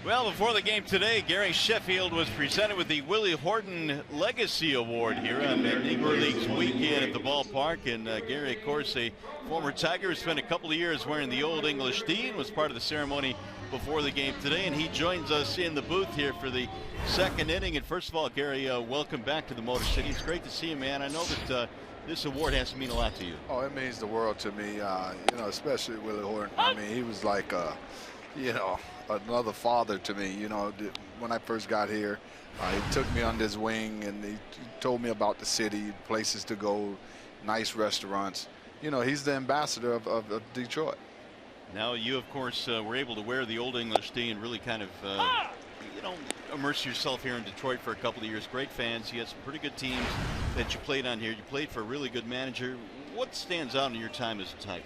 Well, before the game today, Gary Sheffield was presented with the Willie Horton Legacy Award here on the Negro Leagues weekend at the ballpark. And Gary, of course, a former Tiger, spent a couple of years wearing the Old English D and was part of the ceremony before the game today. And he joins us in the booth here for the second inning. And first of all, Gary, welcome back to the Motor City. It's great to see you, man. I know that this award has to mean a lot to you. Oh, it means the world to me, especially Willie Horton. I mean, he was like, another father to me. When I first got here, he took me under his wing and he told me about the city, places to go, nice restaurants. He's the ambassador of Detroit. Now you, of course, were able to wear the Old English D and really kind of, immerse yourself here in Detroit for a couple of years. Great fans. You had some pretty good teams that you played on here. You played for a really good manager. What stands out in your time as a Tiger?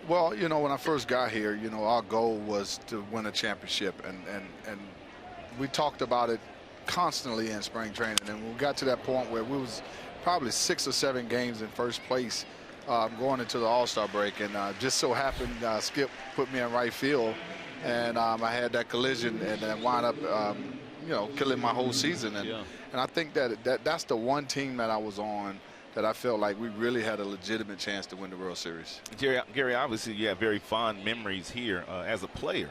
Well, when I first got here, our goal was to win a championship, and we talked about it constantly in spring training. And we got to that point where we was probably 6 or 7 games in first place going into the All-Star break, and just so happened Skip put me in right field, and I had that collision and wound up, killing my whole season. And I think that's the one team that I was on that I felt like we really had a legitimate chance to win the World Series. Gary, obviously you have very fond memories here as a player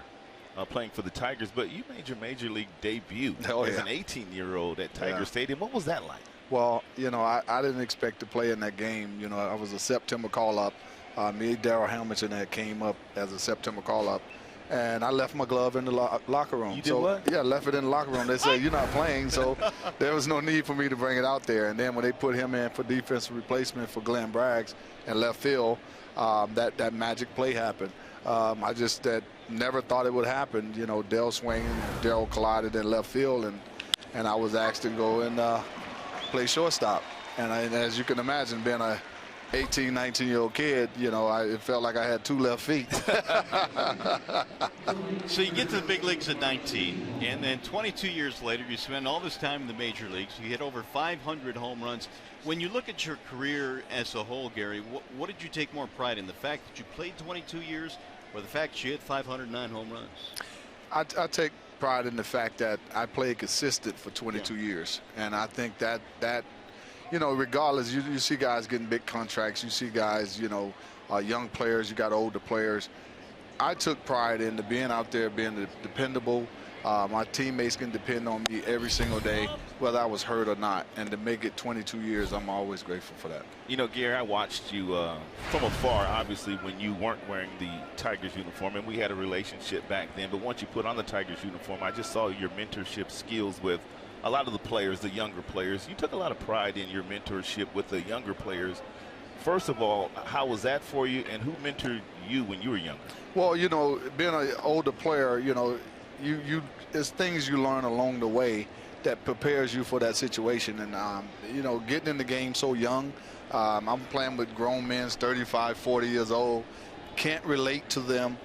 playing for the Tigers, but you made your major league debut as an 18-year-old at Tiger Stadium. What was that like? Well, I didn't expect to play in that game. I was a September call-up. Me, Darryl Hamilton had came up as a September call-up. And I left my glove in the locker room. You did what? Yeah, left it in the locker room. They said, you're not playing, so there was no need for me to bring it out there. And then when they put him in for defensive replacement for Glenn Braggs in left field, that magic play happened. I just never thought it would happen. Dell swinging, Darryl collided in left field, and I was asked to go and play shortstop. And as you can imagine, being a 18, 19-year-old kid, it felt like I had 2 left feet. So you get to the big leagues at 19, and then 22 years later, you spend all this time in the major leagues. You hit over 500 home runs. When you look at your career as a whole, Gary, what did you take more pride in? The fact that you played 22 years or the fact that you hit 509 home runs? I take pride in the fact that I played consistent for 22 years. And I think that regardless, you see guys getting big contracts. You see guys, young players. You got older players. I took pride in being out there, being dependable. My teammates can depend on me every single day, whether I was hurt or not. And to make it 22 years, I'm always grateful for that. Gary, I watched you from afar, obviously, when you weren't wearing the Tigers uniform, and we had a relationship back then. But once you put on the Tigers uniform, I just saw your mentorship skills with a lot of the players, the younger players. You took a lot of pride in your mentorship with the younger players. First of all, how was that for you, and who mentored you when you were younger? Well, being an older player, there's things you learn along the way that prepares you for that situation. And, getting in the game so young, I'm playing with grown men, 35, 40 years old, can't relate to them,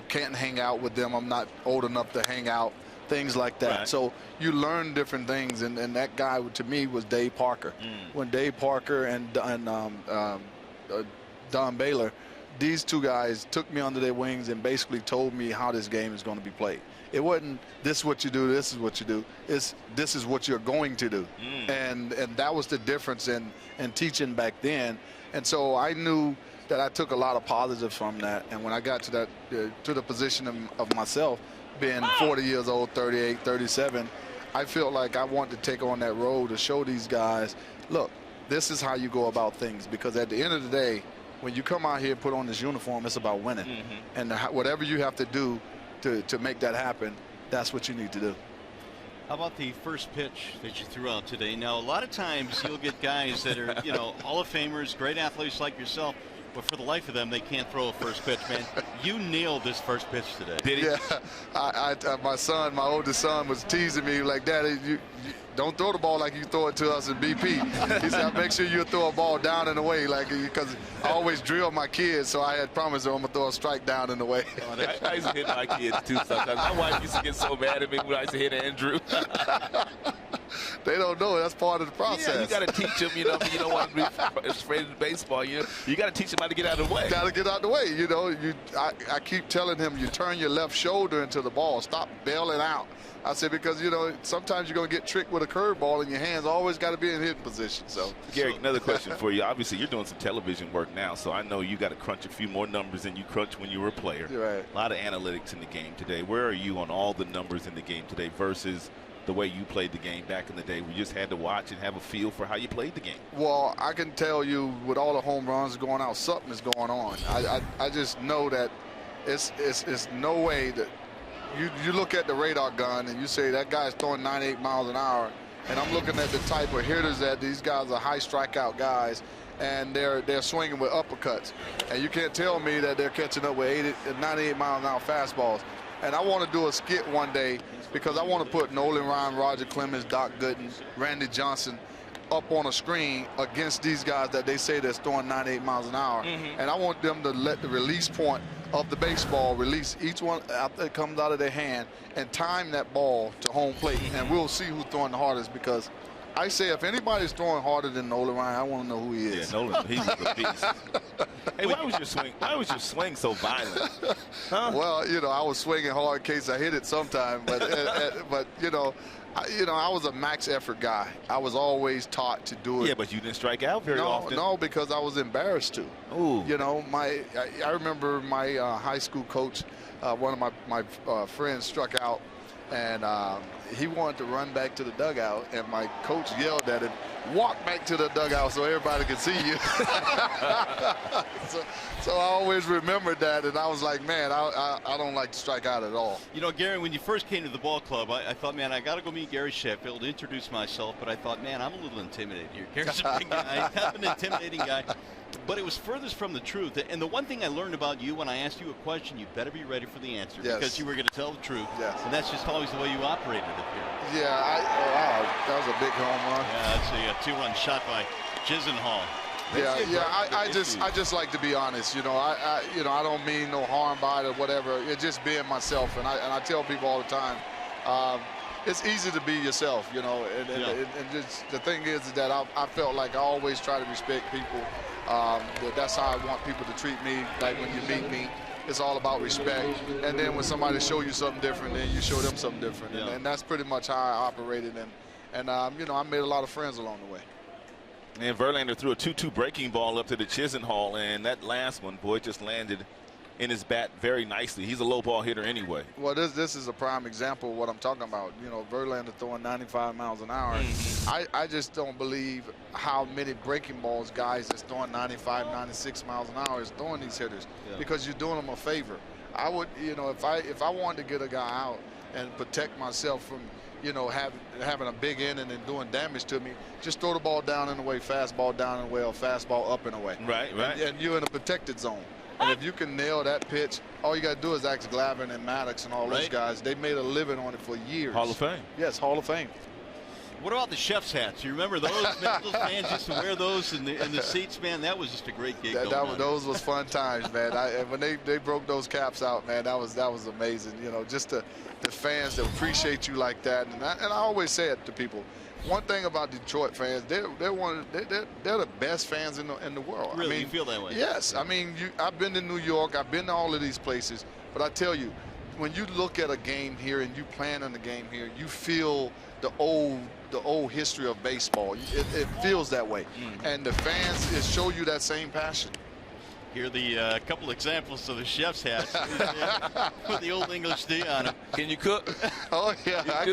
can't hang out with them. I'm not old enough to hang out. Things like that. Right. So you learn different things, and that guy to me was Dave Parker. When Dave Parker and Don Baylor, these 2 guys took me under their wings and basically told me how this game is going to be played. It wasn't this is what you do, this is what you do. It's this is what you're going to do. And that was the difference in teaching back then. And so I knew that I took a lot of positives from that. And when I got to that to the position of myself, being 40 years old, 38, 37, I felt like I wanted to take on that role to show these guys, look, this is how you go about things. Because at the end of the day, when you come out here and put on this uniform, it's about winning. And whatever you have to do to make that happen, that's what you need to do. How about the first pitch that you threw out today? Now, a lot of times you'll get guys that are, Hall of Famers, great athletes like yourself, but for the life of them, they can't throw a first pitch, man. You nailed this first pitch today. Did he? Yeah. My oldest son was teasing me like, Daddy, you don't throw the ball like you throw it to us in BP. He said, make sure you throw a ball down and away, because I always drill my kids, so I had promised them I'm going to throw a strike down and away. I used to hit my kids, too, sometimes. My wife used to get so mad at me when I used to hit Andrew. They don't know. That's part of the process. Yeah, you got to teach them. You don't want to be afraid of baseball. You got to teach them how to get out of the way. Got to get out of the way. I keep telling him, you turn your left shoulder into the ball. Stop bailing out. I said, because, sometimes you're going to get tricked with a curveball and your hands always got to be in hitting position. So, Gary, another question for you. Obviously, you're doing some television work now, so I know you got to crunch a few more numbers than you crunched when you were a player. You're right. A lot of analytics in the game today. Where are you on all the numbers in the game today versus the way you played the game back in the day? We just had to watch and have a feel for how you played the game. Well, I can tell you with all the home runs going out, something is going on. I just know that it's no way that you look at the radar gun and you say that guy's throwing 98 miles an hour, and I'm looking at the type of hitters that these guys are high strikeout guys, and they're swinging with uppercuts, and you can't tell me that they're catching up with 98 mile an hour fastballs. And I want to do a skit one day because I want to put Nolan Ryan, Roger Clemens, Doc Gooden, Randy Johnson up on a screen against these guys that they say they're throwing 98 miles an hour. And I want them to let the release point of the baseball release each one after it comes out of their hand and time that ball to home plate. And we'll see who's throwing the hardest, because I say if anybody's throwing harder than Nolan Ryan, I want to know who he is. Yeah, Nolan, he's a beast. Hey, why was your swing so violent? Huh? Well, I was swinging hard in case I hit it sometime, but I was a max effort guy. I was always taught to do it. Yeah, but you didn't strike out very often. No, because I was embarrassed to. Ooh. I remember my high school coach, one of my friends struck out, and he wanted to run back to the dugout, and my coach yelled at him, "Walk back to the dugout so everybody can see you." so I always remembered that, and I was like, man, I don't like to strike out at all. Gary, when you first came to the ball club, I thought, man, I got to go meet Gary Sheffield, introduce myself, but I thought, man, I'm a little intimidated here. Gary's a big guy, kind of an intimidating guy. But it was furthest from the truth. And the one thing I learned about you, when I asked you a question, you better be ready for the answer, because you were going to tell the truth. Yes. And that's just always the way you operated up here. Yeah, wow, that was a big home run. Yeah, that's a 2-run shot by Chisenhall. I just like to be honest. I don't mean no harm by it or whatever. It's just being myself, and I tell people all the time, it's easy to be yourself, and just the thing is that I felt like I always try to respect people. That's how I want people to treat me. Like when you meet me, it's all about respect. And then when somebody show you something different, then you show them something different. Yeah. And that's pretty much how I operated. And I made a lot of friends along the way. And Verlander threw a 2-2 breaking ball up to the Chisenhall, and that last one, boy, just landed in his bat very nicely. He's a low ball hitter anyway. Well, this is a prime example of what I'm talking about. Verlander throwing 95 miles an hour. I just don't believe how many breaking balls guys that's throwing 95, 96 miles an hour is throwing these hitters, because you're doing them a favor. I would, if I wanted to get a guy out and protect myself from, having a big inning and doing damage to me, just throw the ball down and away, fastball down and away, or fastball up and away. Right. And you're in a protected zone. And if you can nail that pitch, all you got to do is ask Glavine and Maddox and all those guys. They made a living on it for years. Hall of Fame. Yes, Hall of Fame. What about the chef's hats? You remember those? Those fans used to wear those in the seats, man. That was just a great gig. Those was fun times, man. When they broke those caps out, man, that was amazing. Just the fans that appreciate you like that. And I always say it to people. One thing about Detroit fans, they're the best fans in the world. Really, you feel that way? Yes. I mean, I've been to New York. I've been to all of these places. But I tell you, when you look at a game here and you plan on the game here, you feel the old history of baseball. It feels that way. And the fans show you that same passion. Here are the couple examples of the chef's hats with the old English D on them. Can you cook? Oh yeah, I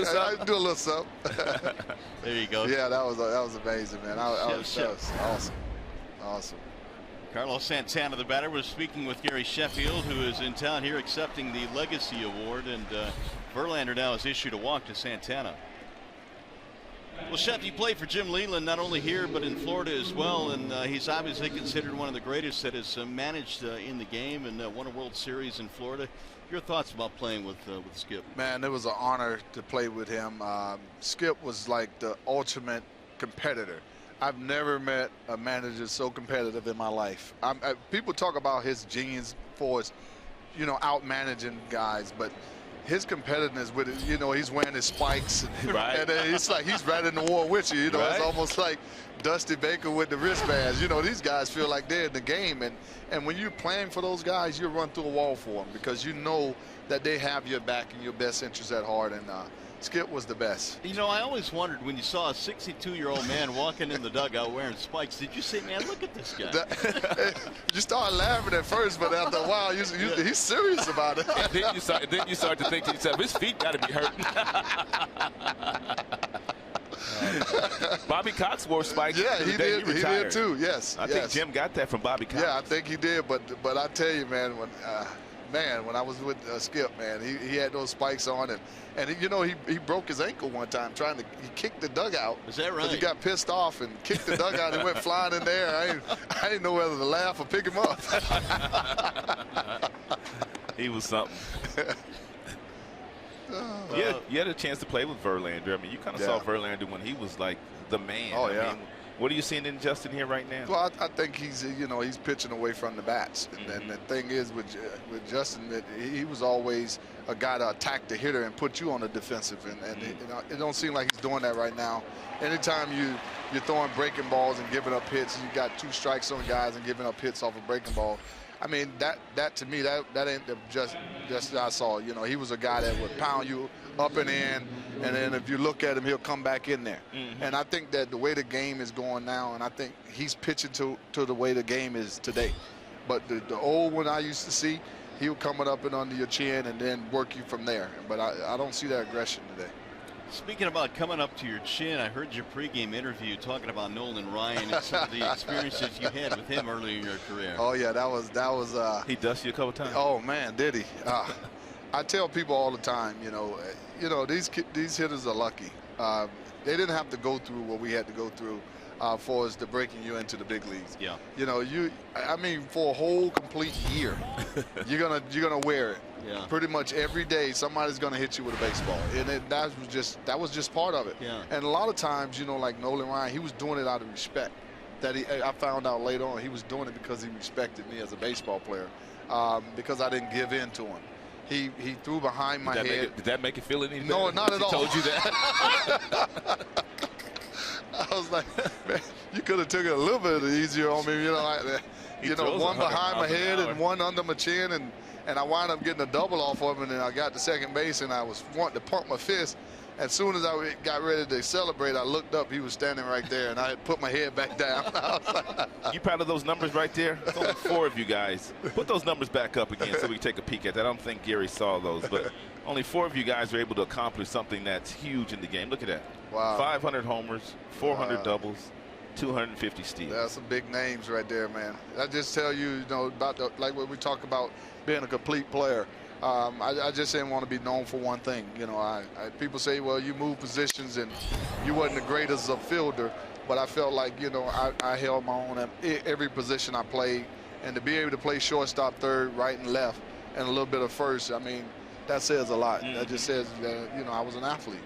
do a little something. There you go. Yeah, that was amazing, man. That was awesome. Carlos Santana, the batter, was speaking with Gary Sheffield, who is in town here accepting the Legacy Award, and Verlander now has issued a walk to Santana. Well, Chef, you played for Jim Leyland not only here but in Florida as well, and he's obviously considered one of the greatest that has managed in the game and won a World Series in Florida. Your thoughts about playing with Skip? Man, it was an honor to play with him. Skip was like the ultimate competitor. I've never met a manager so competitive in my life. People talk about his genes for his, out managing guys, but his competitiveness with it, you know, he's wearing his spikes, and, Right. and it's like he's right in the war with you. You know, Right. It's almost like Dusty Baker with the wristbands. You know, these guys feel like they're in the game, and when you're playing for those guys, you run through a wall for them because you know that they have your back and your best interest at heart. And Skip was the best. You know, I always wondered when you saw a 62-year-old man walking in the dugout wearing spikes, did you say, man, look at this guy? You start laughing at first, but after a while, he's serious about it. And then you start to think to yourself, his feet got to be hurting. Bobby Cox wore spikes. Yeah, the he day did. He He retired. did too. Yes. I think Jim got that from Bobby Cox. Yeah, I think he did. But I tell you, man, when I was with Skip, man, he had those spikes on, and you know, he broke his ankle one time he kicked the dugout. Is that right? Because he got pissed off and kicked the dugout and went flying in there. I didn't know whether to laugh or pick him up. He was something. Yeah, you had a chance to play with Verlander. I mean, you kind of saw Verlander when he was like the man. Oh, yeah. I mean, what are you seeing in Justin here right now? Well, I think he's pitching away from the bats, and the thing is with Justin, that he was always a guy to attack the hitter and put you on the defensive, and it don't seem like he's doing that right now. Anytime you're throwing breaking balls and giving up hits, you got 2 strikes on guys and giving up hits off a breaking ball. I mean, that to me, that ain't just I saw. You know, he was a guy that would pound you up and in, and then if you look at him, he'll come back in there. And I think that the way the game is going now, and I think he's pitching to the way the game is today. But the old one I used to see, he would come up and under your chin and then work you from there. But I don't see that aggression today. Speaking about coming up to your chin, I heard your pregame interview talking about Nolan Ryan and some of the experiences you had with him early in your career. Oh yeah, that was. He dusted you a couple times. Oh man, did he? I tell people all the time, you know, these hitters are lucky. They didn't have to go through what we had to go through for us to breaking you into the big leagues. Yeah. You know, I mean, for a whole complete year, you're gonna wear it. Yeah. Pretty much every day, somebody's gonna hit you with a baseball, and that was just part of it. Yeah. And a lot of times, you know, like Nolan Ryan, he was doing it out of respect. I found out later on he was doing it because he respected me as a baseball player, because I didn't give in to him. He threw behind my head. Did that make it feel any better? No, not at all. He told you that? I was like, man, you could have took it a little bit easier on me, you know. One behind my head and one under my chin, and I wound up getting a double off of him, and then I got to second base, and I was wanting to pump my fist. As soon as I got ready to celebrate, I looked up. He was standing right there, and I had put my head back down. You proud of those numbers right there? It's only 4 of you guys. Put those numbers back up again so we can take a peek at that. I don't think Gary saw those, but only 4 of you guys are able to accomplish something that's huge in the game. Look at that. Wow. 500 homers, 400 doubles, 250 steals. That's some big names right there, man. I just tell you, about like what we talk about being a complete player. I just didn't want to be known for one thing. You know, people say, well, you move positions and you wasn't the greatest of fielder, but I felt like, you know, I held my own at every position I played, and to be able to play shortstop, third, right, and left, and a little bit of first, I mean, that says a lot. That just says that, you know, I was an athlete.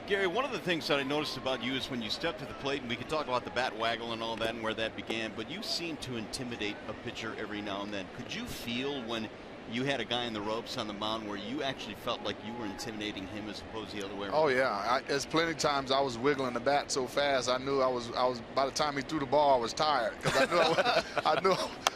Gary, one of the things that I noticed about you is when you step to the plate, and we could talk about the bat waggle and all that and where that began, but you seem to intimidate a pitcher every now and then. Could you feel when you had a guy in the ropes on the mound where you actually felt like you were intimidating him as opposed to the other way around? Oh yeah, there's plenty of times I was wiggling the bat so fast I knew I was. By the time he threw the ball, I was tired because I knew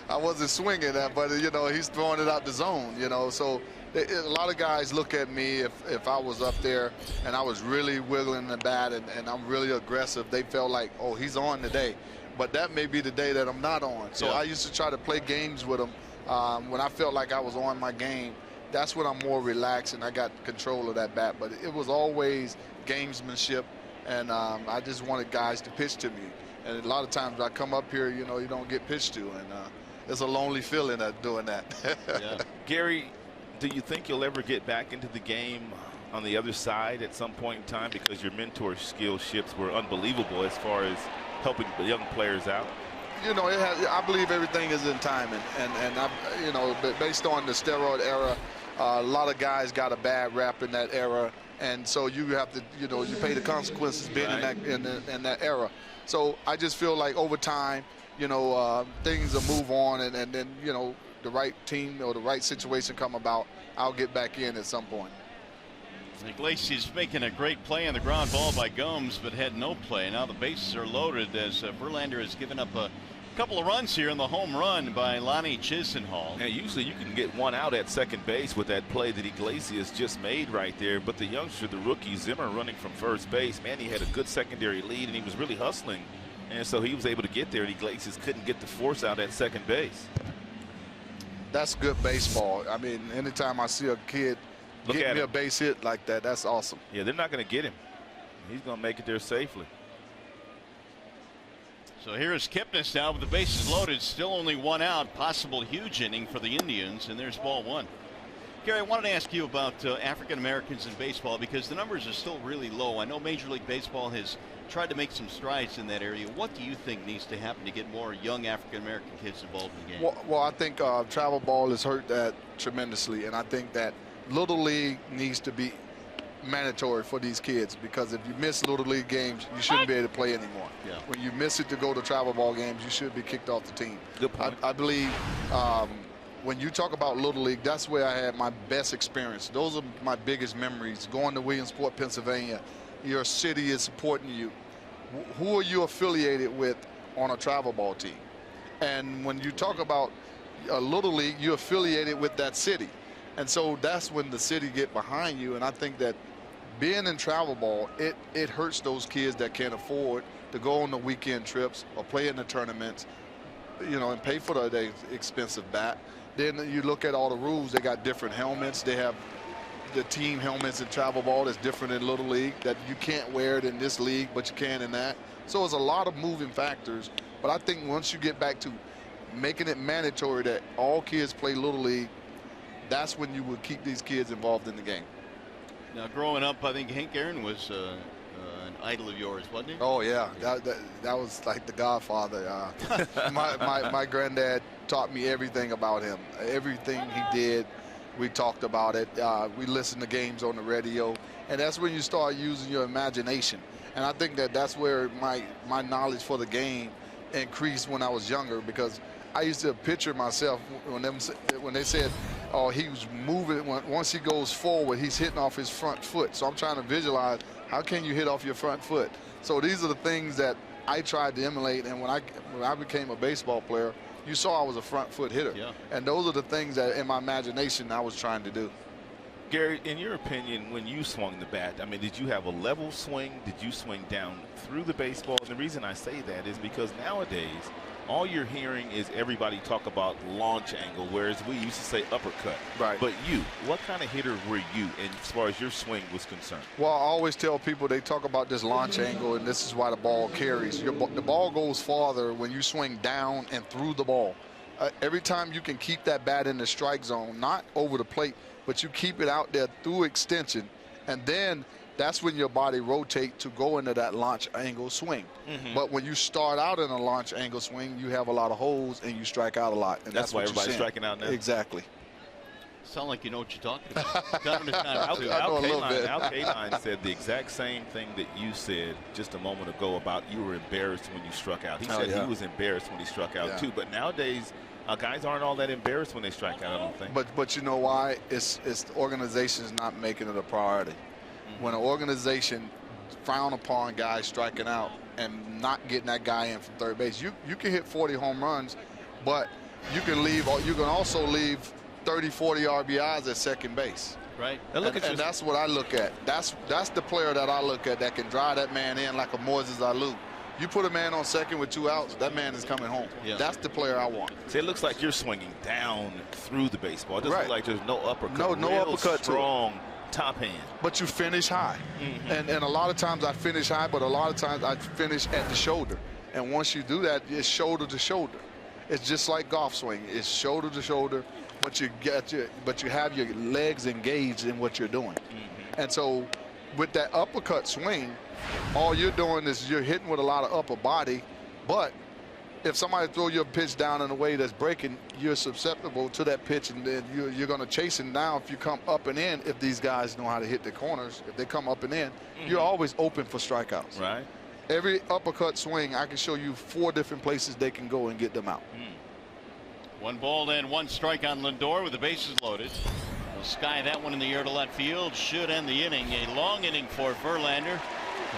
I wasn't swinging that, but you know he's throwing it out the zone. You know, so a lot of guys look at me if I was up there and I was really wiggling the bat and I'm really aggressive. They felt like, oh, he's on today, but that may be the day that I'm not on. So I used to try to play games with him. When I felt like I was on my game, that's when I'm more relaxed and I got control of that bat. But it was always gamesmanship, and I just wanted guys to pitch to me. And a lot of times I come up here, you know, you don't get pitched to, and it's a lonely feeling doing that. Yeah. Gary, do you think you'll ever get back into the game on the other side at some point in time, because your mentor skillships were unbelievable as far as helping the young players out? You know, I believe everything is in timing, and you know, based on the steroid era, a lot of guys got a bad rap in that era, and so you have to, you know, you pay the consequences being in that era. So I just feel like over time, you know, things will move on, and then, you know, the right team or the right situation come about, I'll get back in at some point. Iglesias making a great play on the ground ball by Gomes, but had no play. Now the bases are loaded as Verlander has given up a couple of runs here in the home run by Lonnie Chisenhall. And usually you can get one out at second base with that play that Iglesias just made right there. But the youngster, the rookie Zimmer, running from first base, man, he had a good secondary lead and he was really hustling. And so he was able to get there, and Iglesias couldn't get the force out at second base. That's good baseball. I mean, anytime I see a kid get me a base hit like that, that's awesome. Yeah, they're not going to get him. He's going to make it there safely. So here's Kipnis now with the bases loaded, still only one out, possible huge inning for the Indians, and there's ball one. Gary, I wanted to ask you about African Americans in baseball because the numbers are still really low. I know Major League Baseball has tried to make some strides in that area. What do you think needs to happen to get more young African American kids involved in the game? Well, I think travel ball has hurt that tremendously, and I think that Little League needs to be mandatory for these kids, because if you miss Little League games, you shouldn't be able to play anymore. Yeah. When you miss it to go to travel ball games, you should be kicked off the team. Good point. I believe when you talk about Little League, that's where I had my best experience. Those are my biggest memories, going to Williamsport, Pennsylvania. Your city is supporting you. Who are you affiliated with on a travel ball team? And when you talk about a Little League, you're affiliated with that city. And so that's when the city get behind you. And I think that being in travel ball, it hurts those kids that can't afford to go on the weekend trips or play in the tournaments, you know, and pay for the expensive bat. Then you look at all the rules. They got different helmets. They have the team helmets in travel ball that's different in Little League, that you can't wear it in this league, but you can in that. So it's a lot of moving factors. But I think once you get back to making it mandatory that all kids play Little League, that's when you would keep these kids involved in the game. Now, growing up, I think Hank Aaron was an idol of yours, wasn't he? Oh, yeah. That was like the Godfather. My granddad taught me everything about him. Everything he did, we talked about it. We listened to games on the radio. And that's when you start using your imagination. And I think that that's where my knowledge for the game increased when I was younger, because I used to picture myself when they said, oh, he was moving. Once he goes forward, he's hitting off his front foot. So I'm trying to visualize, how can you hit off your front foot? So these are the things that I tried to emulate. And when I became a baseball player, you saw I was a front foot hitter. Yeah. And those are the things that in my imagination I was trying to do. Gary, in your opinion, when you swung the bat, I mean, did you have a level swing? Did you swing down through the baseball? And the reason I say that is because nowadays, all you're hearing is everybody talk about launch angle, whereas we used to say uppercut. Right. But you, what kind of hitter were you as far as your swing was concerned? Well, I always tell people, they talk about this launch angle, and this is why the ball carries. The ball goes farther when you swing down and through the ball. Every time you can keep that bat in the strike zone, not over the plate, but you keep it out there through extension, and then that's when your body rotates to go into that launch angle swing. Mm-hmm. But when you start out in a launch angle swing, you have a lot of holes and you strike out a lot. And that's why everybody's striking out now? Exactly. Sound like you know what you're talking about. Time to time. Al Kaline said the exact same thing that you said just a moment ago about you were embarrassed when you struck out. He said he was embarrassed when he struck out too. But nowadays, guys aren't all that embarrassed when they strike out, I don't think. But you know why? It's the organization's not making it a priority. When an organization frown upon guys striking out and not getting that guy in from third base, you can hit 40 home runs, but you can also leave 30, 40 RBIs at second base. Right. And that's what I look at. That's the player that I look at that can drive that man in like a Moises Alou. You put a man on second with 2 outs, that man is coming home. Yeah. That's the player I want. See, it looks like you're swinging down through the baseball. It doesn't look like there's no uppercut. No uppercut. Strong top hand. But you finish high. Mm-hmm. And a lot of times I finish high, but a lot of times I finish at the shoulder. And once you do that, it's shoulder to shoulder. It's just like golf swing. It's shoulder to shoulder, but you have your legs engaged in what you're doing. Mm-hmm. And so with that uppercut swing, all you're doing is you're hitting with a lot of upper body, but if somebody throw your pitch down in a way that's breaking, you're susceptible to that pitch, and then you're going to chase him down if you come up and in. If these guys know how to hit the corners, if they come up and in, you're always open for strikeouts. Right. Every uppercut swing, I can show you 4 different places they can go and get them out. 1 ball and 1 strike on Lindor with the bases loaded. Sky that one in the air to left field. Should end the inning. A long inning for Verlander.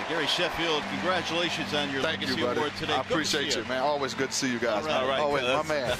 Gary Sheffield, congratulations on your Legacy Award today. I appreciate you, man. Always good to see you guys. All right. Always, my man.